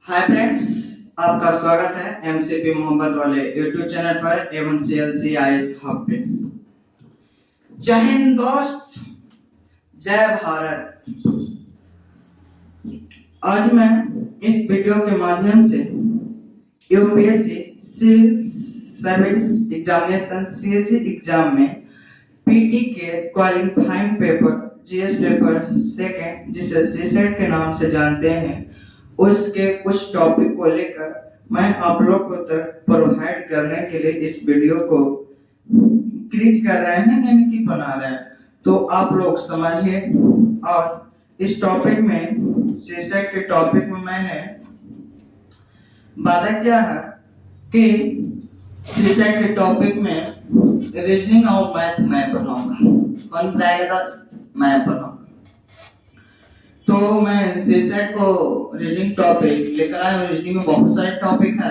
Hi friends, आपका स्वागत है एमसीपी मोहम्मद वाले यूट्यूब चैनल पर एवं सीएलसी आईएएस हब पे। जय हिंद दोस्त, जय भारत। आज मैं इस वीडियो के माध्यम से UPSC civil service examination CSC exam में पीटी के qualifying paper GS paper second जिसे सीसेट के नाम से जानते हैं उसके कुछ टॉपिक को लेकर मैं आप लोग को तक प्रोवाइड करने के लिए इस वीडियो को क्रिएट कर रहे हैं यानी कि बना रहे हैं। तो आप लोग समझिए। और इस टॉपिक में सीसेट के टॉपिक में मैंने वादा किया है कि सीसेट के टॉपिक में रीजनिंग और मैथ मैं पढ़ाऊंगा। कौन बताएगा दोस्त? मैं पढ़ाऊंगा। तो मैं सीसेट को रीजनिंग टॉपिक लेकर आया हूँ। रीजनिंग में बहुत सारे टॉपिक है,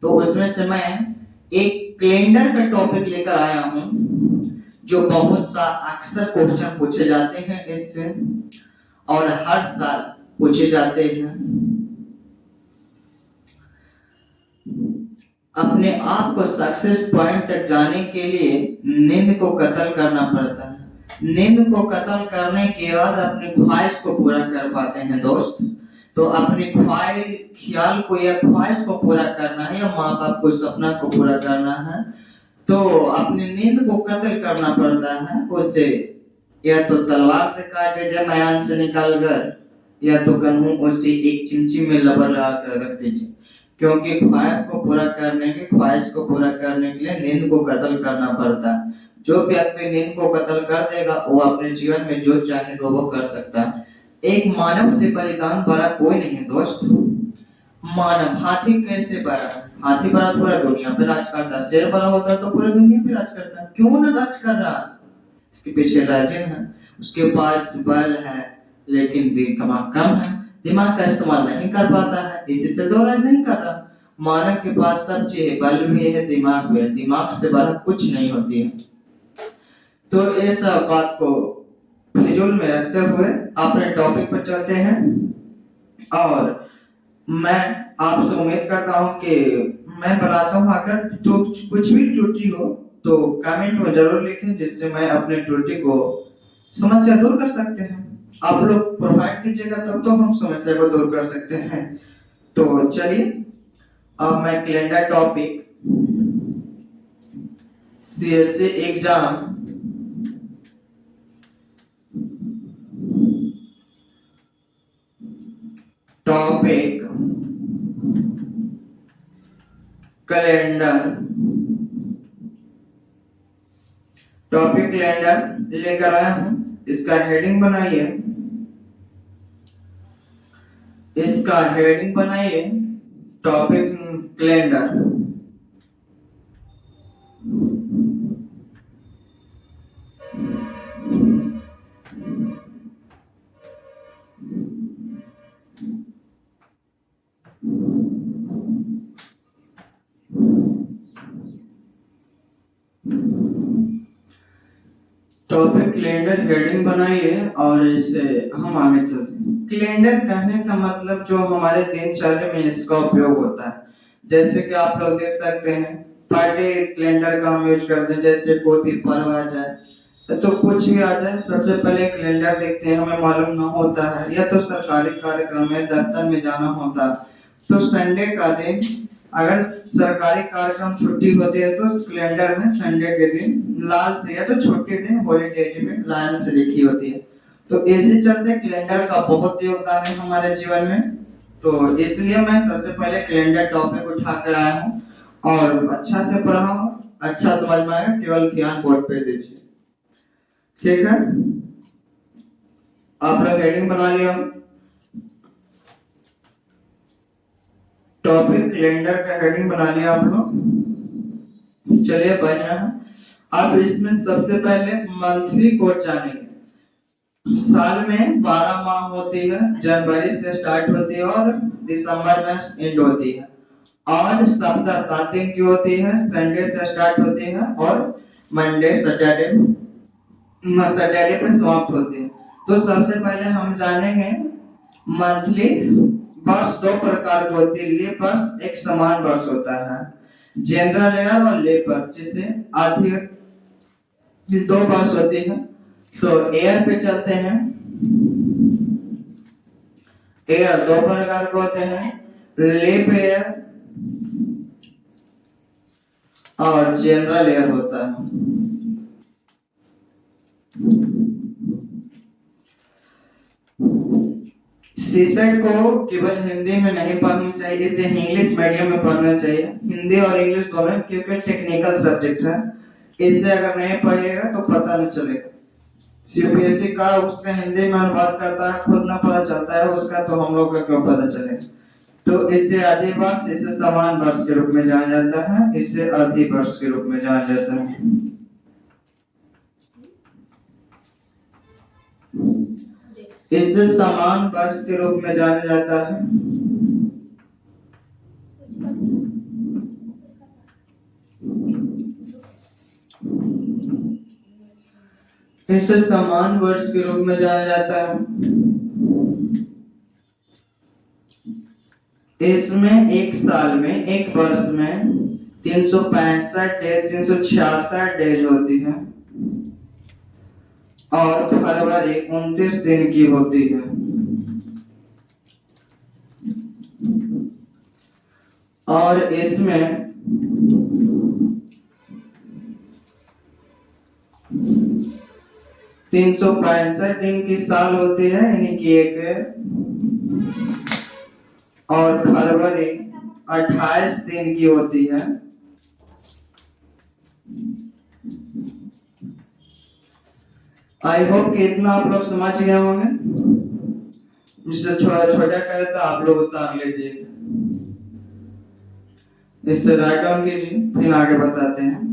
तो उसमें से मैं एक कैलेंडर का टॉपिक लेकर आया हूँ जो बहुत सा अक्सर क्वेश्चन पूछे जाते हैं इससे और हर साल पूछे जाते हैं। अपने आप को सक्सेस पॉइंट तक जाने के लिए नींद को कत्ल करना पड़ता है। नींद को कत्ल करने के बाद अपनी ख्वाहिश को पूरा कर पाते हैं दोस्त। तो अपनी ख्याल को या ख्वाहिश को पूरा करना है या माँ बाप को सपना को पूरा करना है तो अपनी नींद को कत्ल करना पड़ता है। उसे या तो तलवार से काटे जब मैदान से निकाल कर या तो कन्हू उसे एक चिमची में लबर लगा कर रख दीजिए, क्योंकि ख्वाहिश को पूरा करने के लिए नींद को कत्ल करना पड़ता है। जो भी अपने नींद को कत्ल कर देगा वो अपने जीवन में जो चाहे तो वो कर सकता है। एक मानव से बलिदान बड़ा कोई नहीं है दोस्त। मानव हाथी कैसे बड़ा? हाथी बड़ा पूरा दुनिया पे राज करता है। शेर बड़ा होता है तो पूरी दुनिया पे राज करता है। क्यों ना राज कर रहा? इसके पीछे राजन है, उसके पास बल है लेकिन दिमाग कम है, दिमाग का इस्तेमाल नहीं कर पाता है, इसी से दो राज नहीं कर रहा। मानव के पास सब चीज है, बल भी है, दिमाग भी है, दिमाग से बड़ा कुछ नहीं होती है। तो इस बात को फिजूल में रखते हुए अपने टॉपिक पर चलते हैं और मैं आपसे उम्मीद करता हूं कि मैं बताता हूं अगर तो कुछ भी त्रुटि हो तो कमेंट में जरूर लिखें, जिससे मैं अपने त्रुटि को समस्या दूर कर सकते हैं। आप लोग प्रोवाइड कीजिएगा तब तो हम समस्या को दूर कर सकते हैं। तो चलिए अब मैं calendar topic CSC exam topic calendar लेकर आया हूं। इसका हेडिंग बनाइए topic calendar. Topic calendar heading बनाइए और इसे हम आगे चलते हैं। कैलेंडर कहने का मतलब जो हमारे दिनचर्या में इसका उपयोग होता है। जैसे कि आप लोग देख सकते हैं पर डे कैलेंडर का हम यूज करते हैं। जैसे कोई भी पर्व आ जाए तो कुछ भी आ जाए सबसे पहले कैलेंडर देखते हैं, हमें मालूम ना होता है या तो सरकारी कार्यक्रम में दफ्तर में जाना होता है तो संडे का दिन अगर सरकारी कार्यक्रम छुट्टी होती है तो कैलेंडर में संडे के दिन लाल से या तो छुट्टी दिन हॉलीडे में लाल से लिखी होती है। तो इसी चलते कैलेंडर का बहुत योगदान है हमारे जीवन में। तो इसलिए मैं सबसे पहले कैलेंडर टॉपिक उठा कर आया हूँ और अच्छा से पढ़ा हूँ, अच्छा समझ में आएगा, केवल ध्यान बोर्ड पे दीजिए। ठीक है, आप लोग हेडिंग बना लिया। टॉपिक कैलेंडर का हेडिंग बना लिया आप लोग। चलिए बढ़िया है। अब इसमें सबसे पहले मंथली कोड जानेंगे। साल में 12 माह होती है, जनवरी से स्टार्ट होती है और दिसंबर में एंड होती है। और सप्ताह 7 दिन की होती है, संडे से स्टार्ट होती है और मंडे सैटरडे पे समाप्त होती है। तो सबसे पहले हम जानेंगे मंथली वर्ष दो प्रकार की होती है। लीप वर्ष एक समान वर्ष होता है, जनरल एयर और लीप वर्ष, जिसे आधी दो वर्ष होती है। तो एयर पे चलते हैं। एयर दो प्रकार के होते हैं, लीप एयर और जनरल एयर होता है। सीसेट को केवल हिंदी में नहीं पढ़ना चाहिए, इसे इंग्लिश मीडियम में पढ़ना चाहिए, हिंदी और इंग्लिश दोनों, क्योंकि टेक्निकल सब्जेक्ट है। इसे अगर नहीं पढ़ेगा तो पता नहीं चलेगा। सीबीएसई का उसका हिंदी में अनुवाद करता है, खुद ना पता चलता है उसका, तो हम लोग का क्यों पता चलेगा। तो इसे आधी वर्ष, इसे समान वर्ष के रूप में जाना जाता है, इसे अर्धी वर्ष के रूप में जाना जाता है। इसे समान वर्ष के रूप में जाना जाता है। इसे समान वर्ष के रूप में जाना जाता है। इसमें एक साल में, एक वर्ष में 365 डेज, 366 डेज होती है और फरवरी 29 दिन की होती है। और इसमें 365 दिन की साल होती है, यानी कि एक, और फरवरी 28 दिन की होती है। आई होप कि इतना आप लोग समझ गए होंगे। जिससे छोटा करे तो आप लोग उतार लीजिए, इससे राइट डाउन कीजिए, फिर आगे बताते हैं।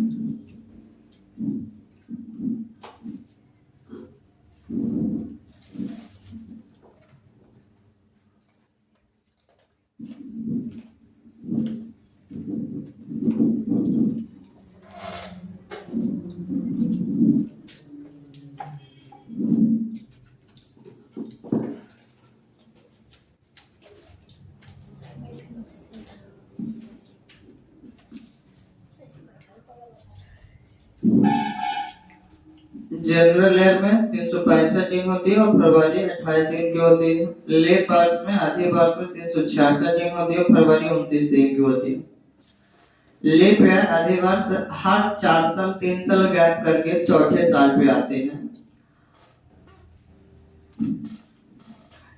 जनरल एयर में 365 दिन होती है और फरवरी 28 दिन की होती है। लीप वर्ष में, आधी वर्ष में 366 दिन होती है और फरवरी 29 दिन की होती है। लीप एयर आधी वर्ष हर 4 साल 3 साल गैप करके चौथे साल पे आते हैं।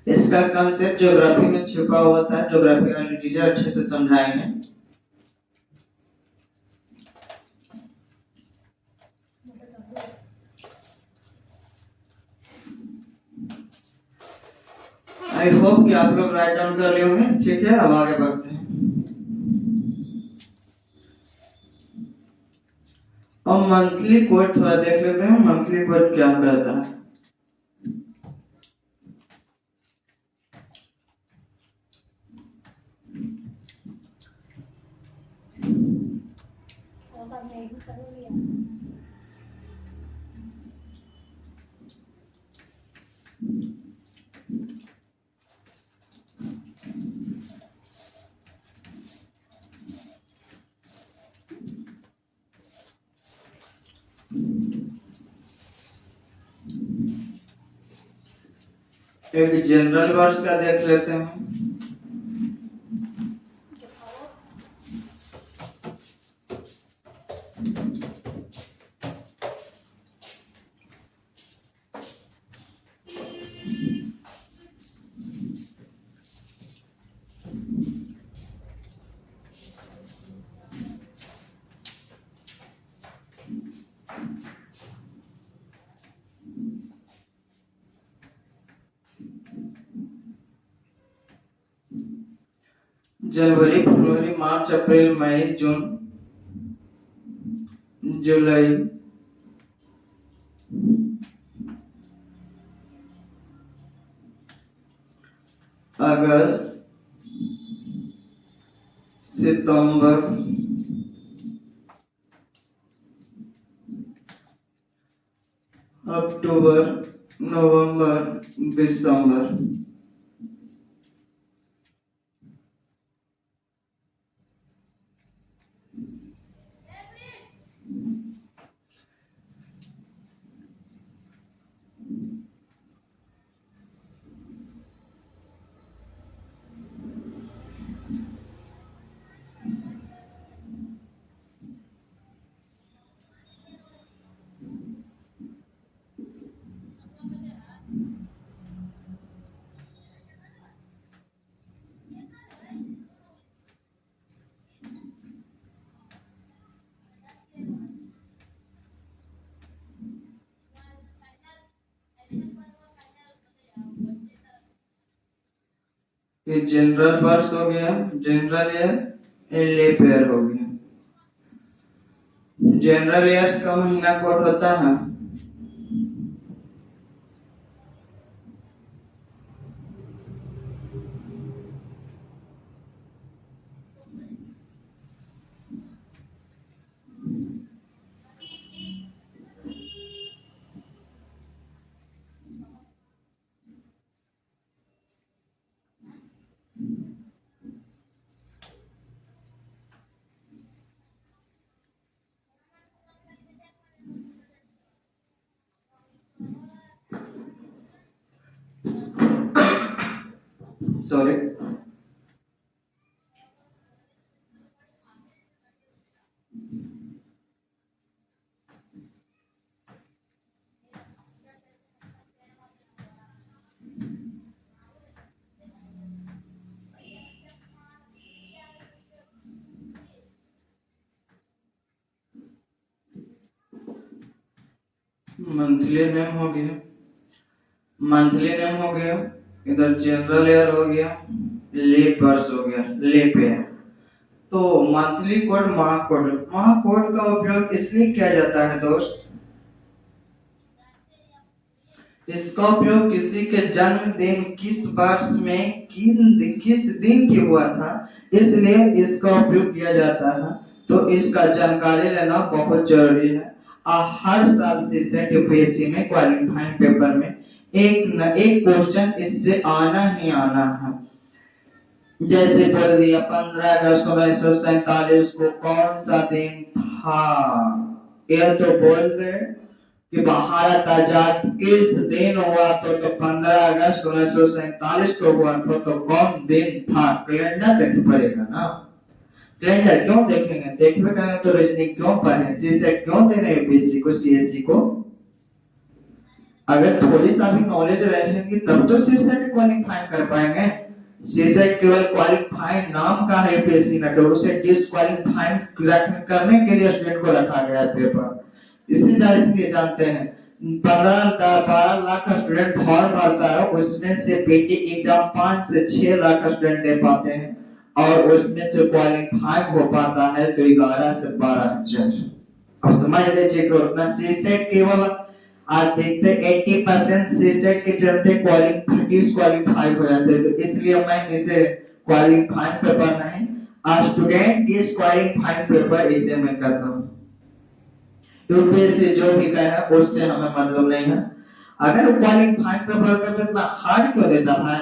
इसका कंसेप्ट ज्योग्राफी में छुपा हुआ था, ज्योग्राफी वाले टीचर अच्छे से समझाएंगे। आई होप कि आप लोग राइट डाउन कर लिए होंगे। ठीक है, अब आगे बढ़ते हैं। अब मंथली कोड थोड़ा देख लेते हैं, मंथली कोड क्या कहता है। एक जनरल वर्ष का देख लेते हैं। जनवरी, फरवरी, मार्च, अप्रैल, मई, जून, जुलाई, अगस्त, सितंबर, अक्टूबर, नवंबर, दिसंबर। ये जनरल बर्स हो गया, जनरल एयर, लीप ईयर हो गया। जनरल ईयर्स का महीना कोड होता है सॉरी। मंथली नेम हो गया, मंथली नेम हो गया, इधर जनरल ईयर हो गया, लीप वर्ष हो गया, लीप ईयर। तो मंथली कोड, माह कोड, माह कोड का उपयोग इसलिए किया जाता है दोस्त, इसका उपयोग किसी के जन्मदिन किस वर्ष में किस दिन की हुआ था, इसलिए इसका उपयोग किया जाता है। तो इसका जानकारी लेना बहुत जरूरी है। हर साल सीसेट यूपीएससी में क्वालिफाइंग पेपर में एक न एक क्वेश्चन इससे आना ही आना है। जैसे बोल दिया 15 अगस्त 1947 को कौन सा दिन था, यह तो बोल दे कि भारत आजाद किस दिन हुआ, तो 15 अगस्त 1947 को हुआ तो कौन दिन था। कैलेंडर देखना पड़ेगा ना, कैलेंडर क्यों देखेंगे, देखने का तो रीजनिंग क्यों पढ़े, सीसेट क्यों दे रहे हैं यूपीएससी को, सीएससी को। अगर थोड़ी सा भी नॉलेज रहेगी तब तो सीसेट क्वालिफाई कर पाएंगे। सीसेट केवल क्वालिफाई नाम का है यूपीएससी ना, केवल उसे डिस्क्वालीफाई करने के लिए स्टूडेंट को रखा गया है पेपर। इसलिए जानते हैं 12 लाख स्टूडेंट फॉर्म भरता है, उसमें से पीटी एग्जाम 5 से 6 लाख स्टूडेंट दे पाते हैं और उसमें से क्वालिफाई हो पाता है तो 11 से 12 अब समझ लीजिए कि उतना सीसेट केवल आज देखते 80% सीसेट के चलते डिस्क्वालीफाई हो जाते हैं। तो इसलिए मैं इसे क्वालिफाइंग पेपर नहीं, स्टूडेंट डिस्क्वालीफाइंग पेपर इसे मैं करता हूँ। यूपीएससी जो भी कहे उससे हमें मतलब नहीं है। अगर क्वालिफाइंग पेपर होता तो इतना हार्ड क्यों देता है,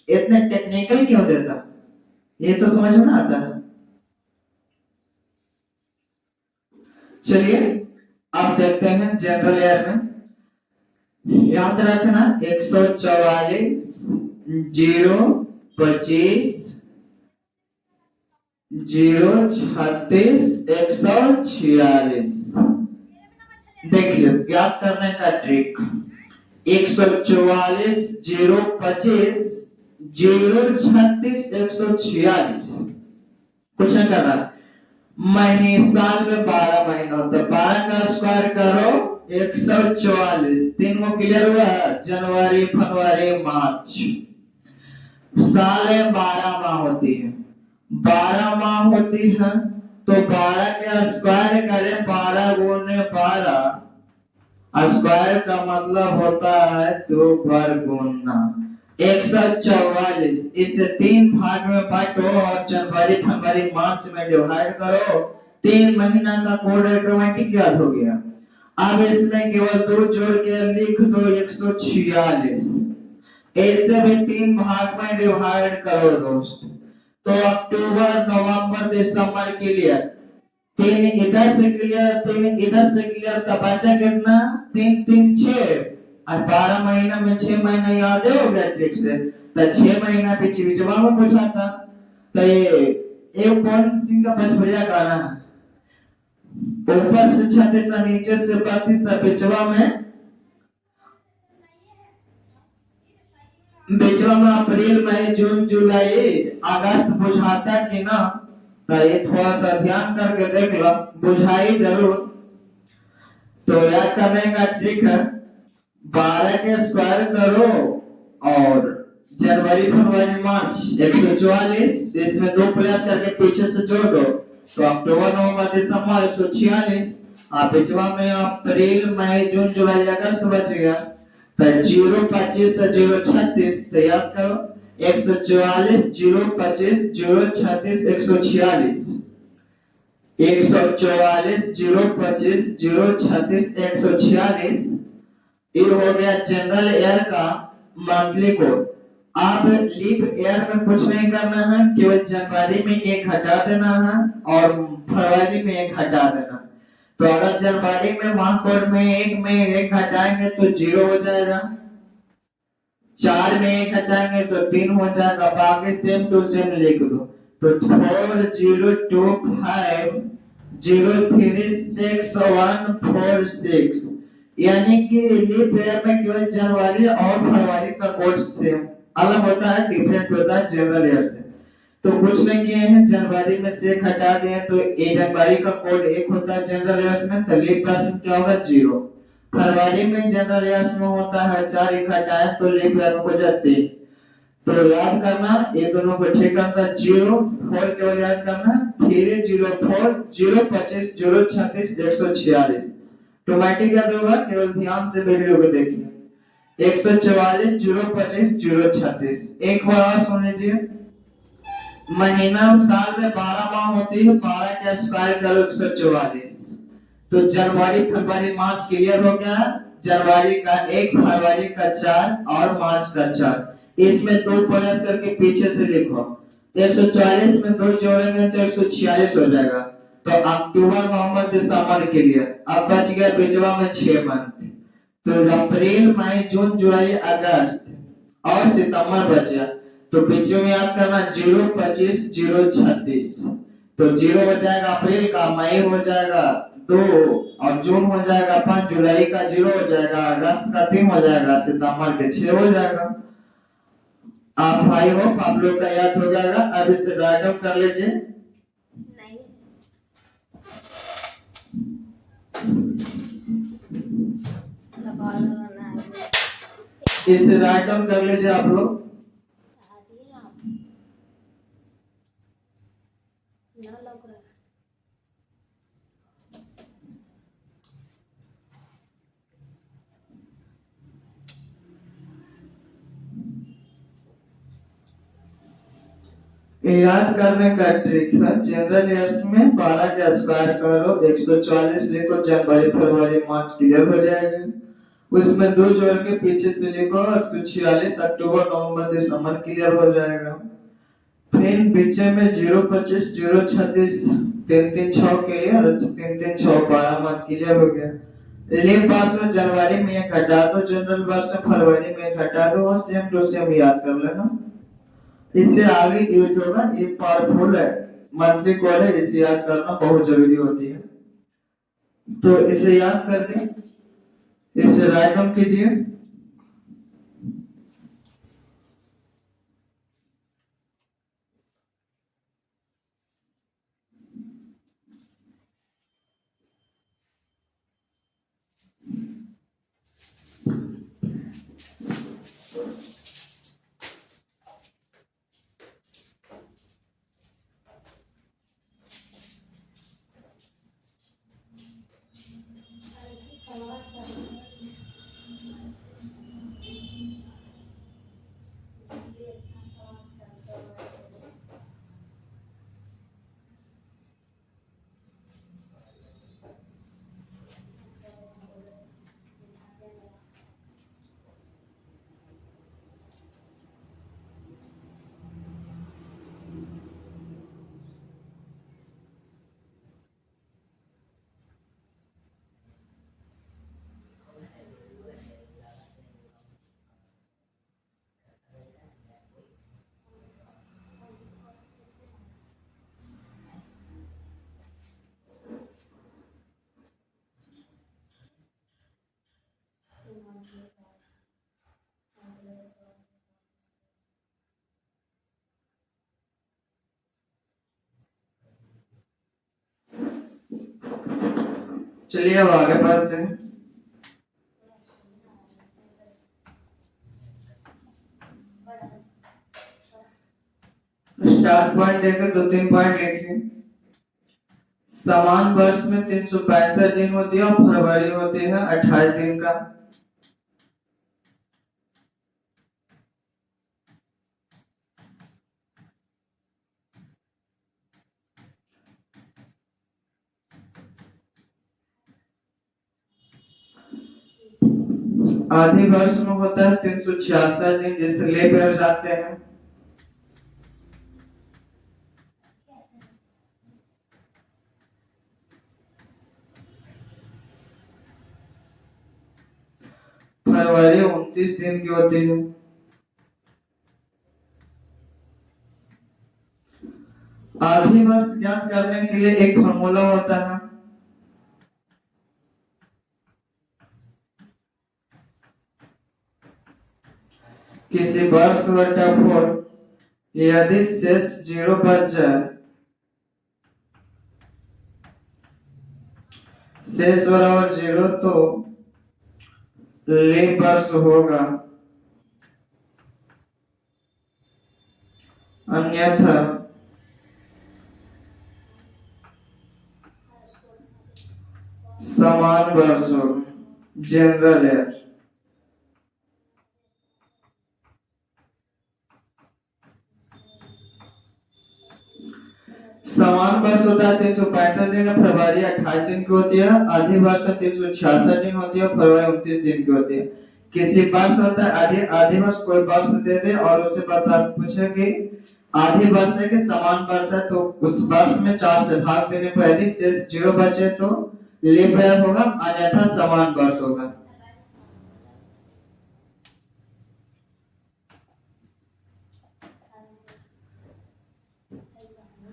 इतने टेक्निकल क्यों देता, ये तो समझ में आता है। चलिए अब देखते हैं जनरल ईयर में। याद रखना 144 0 25 0 36 146। देखिए याद करने का ट्रिक 144 0 25 0 36 146 कुछ नहीं करना। महीने साल में 12 महीना होता है, 12 का स्क्वायर करो 144। 3 को क्लियर हुआ, जनवरी फरवरी मार्च। साल में 12 माह होती है, 12 माह होती है तो 12 के स्क्वायर करें 12 गुने 12, स्क्वायर का मतलब होता है 2 वर्ग गुना 144। इसे 3 भाग में बांटो और जनवरी फरवरी मार्च में डिवाइड करो, 3 महीना का कोड ऑटोमेटिक याद हो गया। अब इसमें केवल 2 जोड़ के लिख दो 146। ऐसे भी 3 भाग में डिवाइड करो दोस्त। तो अक्टूबर नवंबर दिसंबर के लिए 3 इधर से क्लियर, 3 इधर से क्लियर, तो बचा कितना 3 3 6 और 12 महीना में 6 महीना याद हो गया ठीक से, तो 6 महीना पीछे बिचवा में पूछा था। तो ये एक पॉइंट सिंह का बसवरिया गाना है, ऊपर से 36 और नीचे से 32 बिचवा में, बिचवा में अप्रैल मई जून जुलाई अगस्त बुझाता कि ना, तो ये थोड़ा सा ध्यान करके देख लो, बुझाई जरूर। तो याद करने का ट्रिक है 12 के स्क्वायर करो और जनवरी फरवरी मार्च 144, इसमें 2 प्लस करके पीछे से जोड़ दो तो अक्टूबर नवंबर दिसंबर 146। आप पिछवा में अप्रैल मई जून जुलाई अगस्त बच गया तो 025 से 036 तो याद करो 144 025 036 146 144 025 036 146। ये हो गया जनरल एयर का मंथली कोड। अब लीप एयर में कुछ नहीं करना है, केवल जनवरी में एक हटा देना है और फरवरी में एक हटा देना। तो अगर जनवरी में माह कोड में एक हटाएंगे तो 0 हो जाएगा, 4 में एक हटाएंगे तो 3 हो जाएगा, बाकी सेम टू सेम लिख दो। तो 4025036146 यानी कि लीप ईयर में केवल जनवरी और फरवरी का कोड सेम अलग होता है, डिफरेंट होता है जनरल ईयर से। तो कुछ नहीं किए हैं, जनवरी में से एक हटा दिए तो एक जनवरी का कोड एक होता है जनरल ईयर में, तो लीप ईयर क्या होगा 0। फरवरी में जनरल ईयर में होता है 4, एक हटाए तो लीप ईयर में हो जाती है। तो याद करना ये दोनों को ठीक करता 0 4 केवल याद करना 3 0 4 0 25 0 36 146 ऑटोमेटिक याद होगा, केवल ध्यान से वीडियो को देखिए। 144 0 25 0 36। एक बार और सुन लीजिए, महीना साल में 12 माह होती है, 12 का स्क्वायर करो 144। तो जनवरी फरवरी मार्च क्लियर हो गया, जनवरी का 1 फरवरी का 4 और मार्च का 4। इसमें 2 प्लस करके पीछे से लिखो, 144 में 2 जोड़ेंगे तो 146 हो जाएगा। तो अक्टूबर नवंबर दिसंबर क्लियर। अब बच गया पिछवा में 6 मंथ, तो अप्रैल मई जून जुलाई अगस्त और सितंबर बच गया। तो पीछे में याद करना 0 25 0 36। तो 0 हो जाएगा अप्रैल का, मई हो जाएगा 2 और जून हो जाएगा 5, जुलाई का 0 हो जाएगा, अगस्त का 3 हो जाएगा, सितंबर के 6 हो जाएगा। आप आई होप आप लोग का याद हो जाएगा। अब इसे राइट डाउन कर लीजिए। इसे राइट डाउन कर लीजिए आप लोग। याद करने का ट्रिक है, जनरल ईयर्स में 12 का स्क्वायर करो 144 लिखो, जनवरी फरवरी मार्च क्लियर हो जाएगा। उसमें 2 जोड़ के पीछे से लिखो 146, अक्टूबर नवंबर दिसंबर क्लियर हो जाएगा। फिर पीछे में 0 25 0 36 3 3 6 क्लियर, 3 3 6 12 मार्च क्लियर हो गया। लीप वर्ष में जनवरी में एक हटा दो, जनरल वर्ष में फरवरी में एक हटा दो, और सेम टू सेम याद कर लेना। इससे आगे यूज होगा, ये पावरफुल है, मंथली कोड है, इसे याद करना बहुत जरूरी होती है। तो इसे याद करके इसे राइट डाउन कीजिए। चलिए अब आगे बढ़ते हैं। 4 पॉइंट देकर 2-3 पॉइंट लिखिए। समान वर्ष में 365 दिन होती है और फरवरी होती है 28 दिन का। आधे वर्ष में होता है 366 दिन, जिसे लेप ईयर जाते हैं। फरवरी 29 दिन की होती है। आधी वर्ष ज्ञात करने के लिए एक फॉर्मूला होता है। किसी वर्ष बटा 4 यदि शेष 0 बच जाए, शेष बराबर 0, तो लीप वर्ष होगा, अन्यथा समान वर्ष होगा, जनरल ईयर। समान वर्ष होता है 365 दिन, फरवरी 28 दिन की होती है। आधी वर्ष में 366 दिन होती है, फरवरी 29 दिन की होती है। किसी वर्ष होता है आधी, आधी वर्ष कोई वर्ष दे दे और उससे बता पूछे कि आधी वर्ष है कि समान वर्ष है, तो उस वर्ष में 4 से भाग देने पर यदि शेष 0 बचे तो लीप ईयर होगा, अन्यथा समान वर्ष होगा।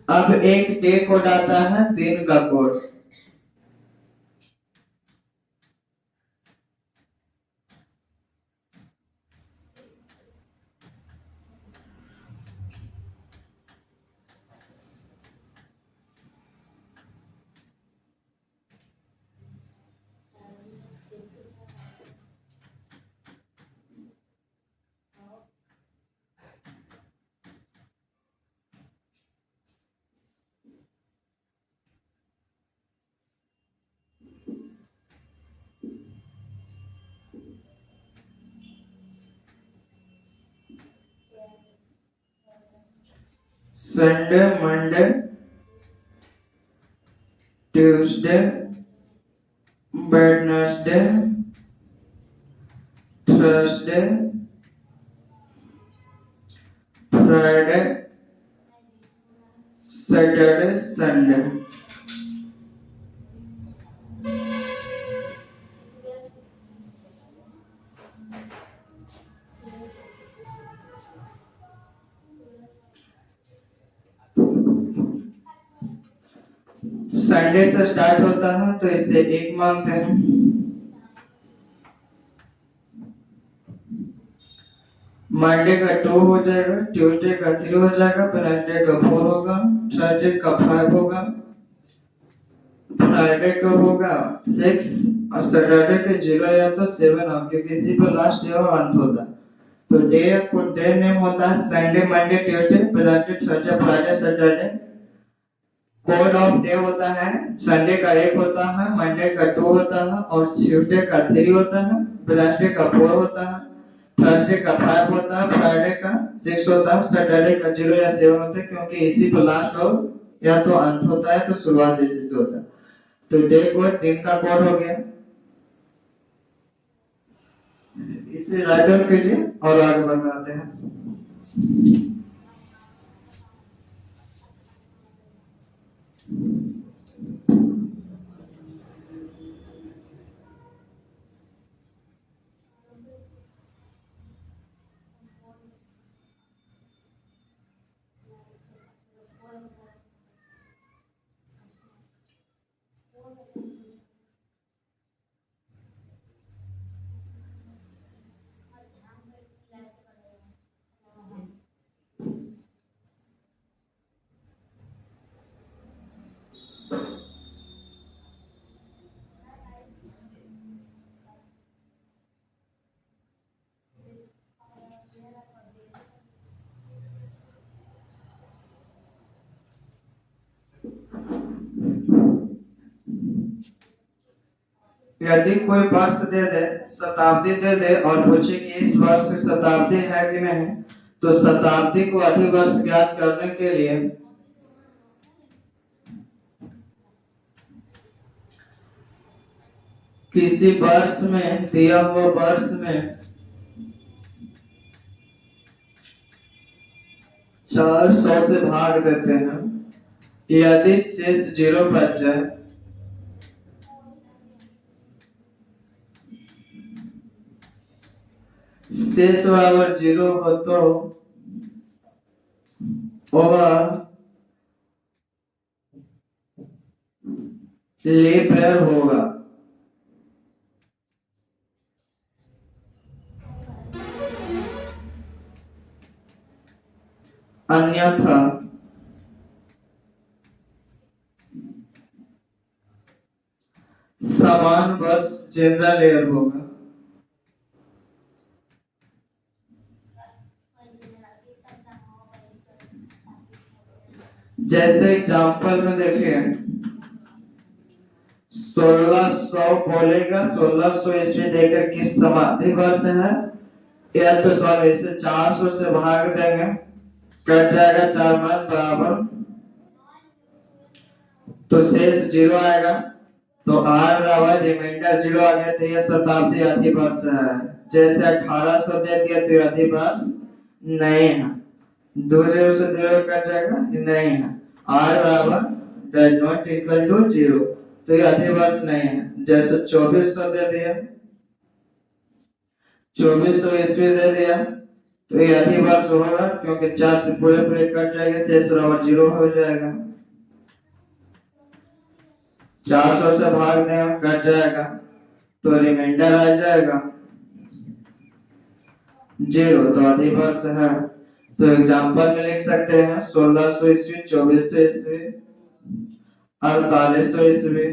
अब एक डे कोड आता है, दिन का code. Sunday, Monday, Tuesday, Wednesday, Thursday, Friday, Saturday, Sunday. Sunday से स्टार्ट होता है तो इसे एक मानते हैं। मंडे का 2 हो जाएगा, ट्यूसडे का 3 हो जाएगा, वेडनेसडे का 4 होगा, थर्सडे का 5 होगा, फ्राइडे का होगा 6 और सैटरडे के 0 या तो 7 हो, क्योंकि इसी पर लास्ट या अंत होता है। तो डे नेम होता है Sunday, Monday, Tuesday, Wednesday, Thursday, Friday, Saturday. Code of day होता है, संडे का 1 होता है, मंडे का 2 होता है और ट्यूसडे का 3 होता है, वेडनेसडे का 4 होता है, थर्सडे का 5 होता है, फ्राइडे का 6 होता है, सैटरडे का 0 या 7 होता है, क्योंकि इसी पर लास्ट और या तो अंत होता है, तो शुरुआत इसी से होता है। तो डे कोड दिन का कोड हो गया। इसे राइट डाउन कीजिए और आगे बताते हैं। यदि कोई वर्ष दे दे, शताब्दी दे दे और पूछे कि इस वर्ष शताब्दी है कि नहीं, तो शताब्दी को अधिवर्ष ज्ञात करने के लिए किसी वर्ष में, दिया हुआ वर्ष में 400 से भाग देते हैं। यदि शेष 0 बच जाए, शेष बराबर 0 हो तो वह लीप ईयर होगा। अन्यथा समान वर्ष जनरल ईयर होगा। जैसे एग्जाम्पल में देखिए, 1600 बोलेगा, 1600 ईस्वी देकर किस समाधि वर्ष है, या तो सब इसे 400 से भाग देंगे, कट जाएगा 4 मान बराबर, तो शेष 0 आएगा, तो आर बराबर रिमाइंडर 0 आ गया, तो यह शताब्दी अधिवर्ष है। जैसे 1800 दे दिया तो यह अधिवर्ष नहीं है, 2 0 से 0 कट जाएगा, नहीं है। आर बराबर डज नॉट इक्वल टू 0, तो यह अधिवर्ष नहीं है। जैसे 2400 दे दिया, 2400 ईस्वी दे दिया, तो ये अधिवर्ष होगा, क्योंकि 4 से पूरे पूरे कट जाएंगे, शेष बराबर 0 हो जाएगा। 400 से भाग दें, कट जाएगा, तो रिमाइंडर आ जाएगा 0, तो अधिवर्ष है। तो एग्जांपल में लिख सकते हैं 1600 ईस्वी, 2400 ईस्वी, 4800 ईस्वी,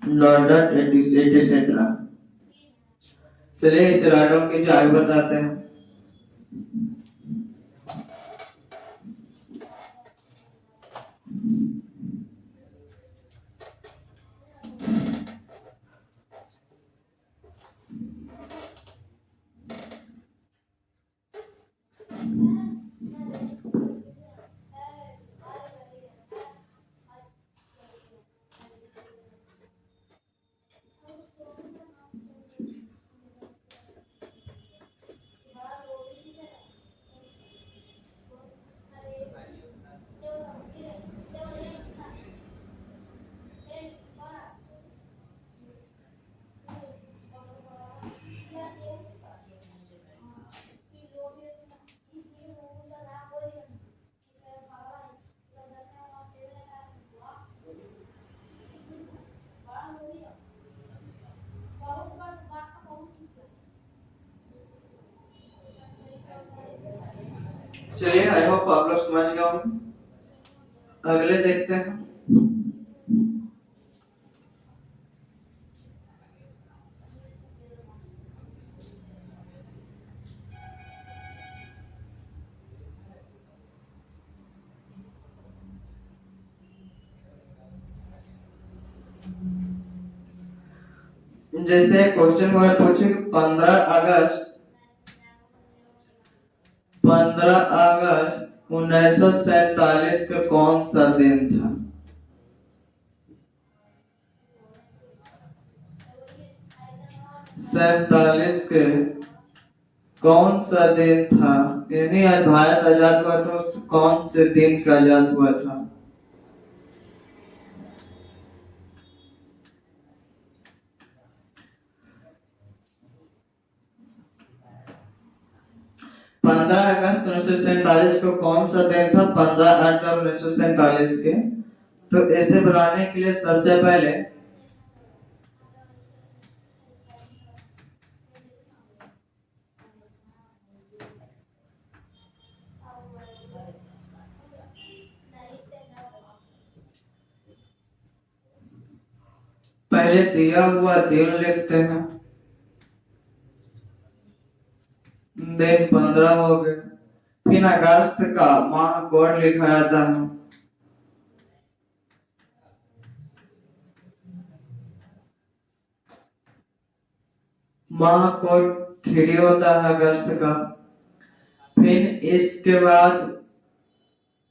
नॉर्डन एटसेट्रा। चलिए इस राडों की आयु बताते हैं। चलिए आई होप आप लोग समझ गए होंगे। अगले देखते हैं। जैसे क्वेश्चन में पूछे 15 अगस्त 1947 का कौन सा दिन था? सैतालीस के कौन सा दिन था, यानी भारत आजाद हुआ तो कौन से दिन का आजाद हुआ था? पंद्रह अगस्त 1947 को कौन सा दिन था? 15/8/1947 के। तो इसे बनाने के लिए सबसे पहले दिया हुआ दिन लिखते हैं, दिन 15 हो गए। फिर अगस्त का माह कोड लिखा जाता है। माह कोड 3 होता है अगस्त का। फिर इसके बाद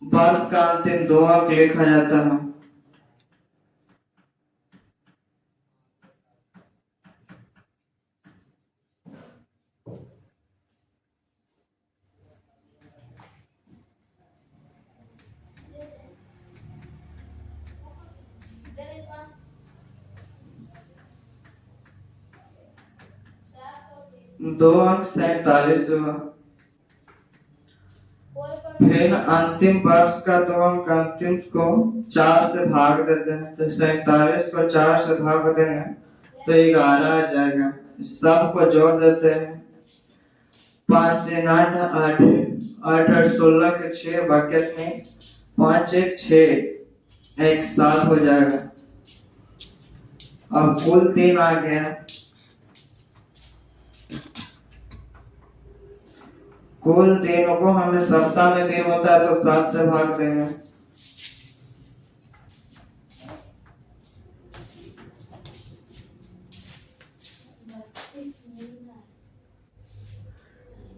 वर्ष का अंतिम 2 अंक लिखा जाता है। दो अंक 47 हुआ। फिर अंतिम वर्ष का 2 अंक अंतिम को 4 से भाग देते हैं, तो 47 को 4 से भाग देंगे तो 11 आ जाएगा। सबको जोड़ देते हैं, 5 3 8 8 8 8 16 के 6 बकेट में 5 1 6 1 7 हो जाएगा। अब कुल 3 आ गया। कुल दिनों को हमें सप्ताह में दिन होता है तो 7 से भाग देंगे।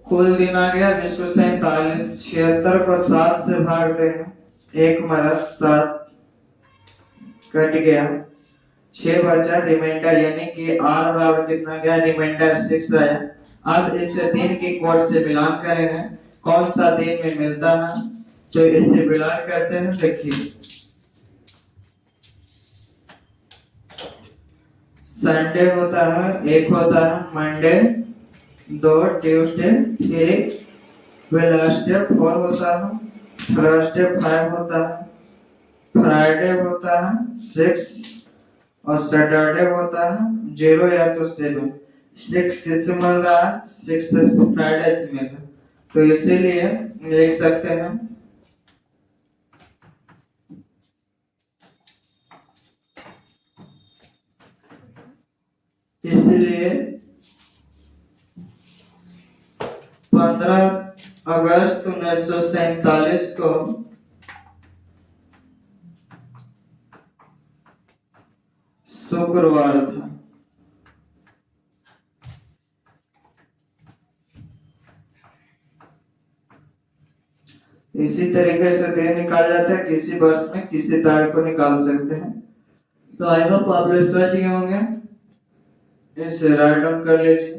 कुल दिन आ गया 247। 76 को 7 से भाग देंगे, 1 मरब 7 कट गया, 6 बचा रिमाइंडर, यानी कि r बराबर कितना गया, रिमाइंडर 6 आया। अब इस दिन की कोड से मिलान करेंगे, कौन सा दिन में मिलता है, तो इसे मिलान करते हैं। देखिए संडे होता है, 1 होता है मंडे, 2 ट्यूसडे, फिर वेडनेसडे 4 होता है, थर्सडे 5 होता है, फ्राइडे होता है 6 और सैटरडे होता है 0 या तो 7। 6 किससे मिल रहा है, 6 फ्राइडे से मिल रहा है, तो इसीलिए लिख सकते हैं इसलिए 15 अगस्त 1947 को शुक्रवार था। इसी तरीके से दिन निकाल जाता है, किसी वर्ष में किसी तारीख को निकाल सकते हैं। तो आई होप आप लोग समझ गए होंगे, इसे राइट डाउन कर लीजिए।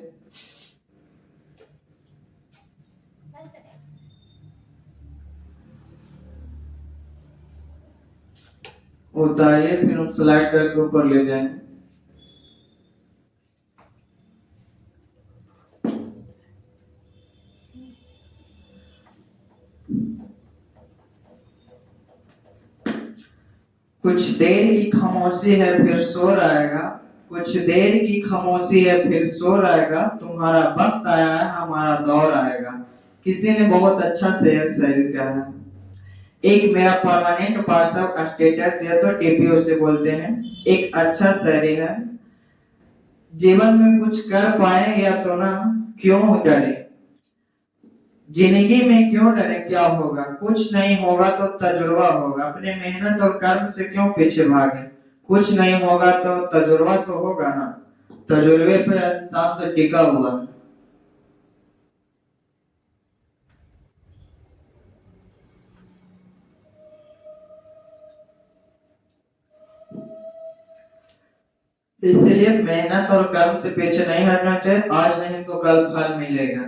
उतारिए, फिर हम स्लाइड करके ऊपर ले जाएंगे। कुछ देर की खामोशी है फिर शोर आएगा, कुछ देर की खामोशी है फिर शोर आएगा, तुम्हारा वक्त आया है हमारा दौर आएगा। किसी ने बहुत अच्छा शेर किया है। एक मेरा परमानेंट व्हाट्सएप स्टेटस है, तो टीपीओ से बोलते हैं, एक अच्छा शायरी है, जीवन में कुछ कर पाए या तो ना क्यों डरे, जिंदगी में क्यों डरे, क्या होगा, कुछ नहीं होगा तो तजुर्बा होगा, अपने मेहनत और कर्म से क्यों पीछे भागे, कुछ नहीं होगा तो तजुर्बा तो होगा ना, तजुर्बे पे इंसान तो टिका हुआ है। इसलिए मेहनत और कर्म से पीछे नहीं हटना चाहिए, आज नहीं तो कल फल मिलेगा।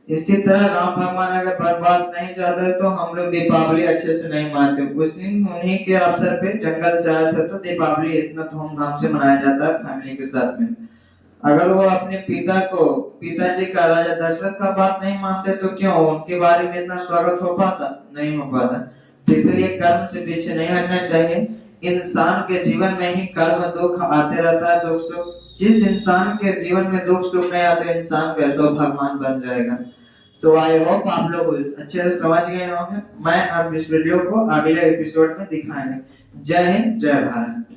इसी तरह राम भगवान अगर वनवास नहीं जाते तो हम लोग दीपावली अच्छे से नहीं मानते। उस दिन उन्हीं के अवसर पे जंगल से आए थे, तो दीपावली इतना धूमधाम से मनाया जाता है फैमिली के साथ में। अगर वो अपने पिताजी का राजा दशरथ का बात नहीं मानते तो क्यों उनके बारे में इतना स्वागत हो पाता, नहीं हो पाता। तो इसलिए कर्म से पीछे नहीं हटना चाहिए। इंसान के जीवन में ही कर्म दुख आते रहता है, दुख सुख। जिस इंसान के जीवन में दुख सुख नहीं आता, इंसान कैसे भगवान बन जाएगा। तो आई होप आप लोग अच्छे से समझ गए होंगे। मैं अब इस वीडियो को अगले एपिसोड में दिखाएंगे। जय हिंद, जय भारत।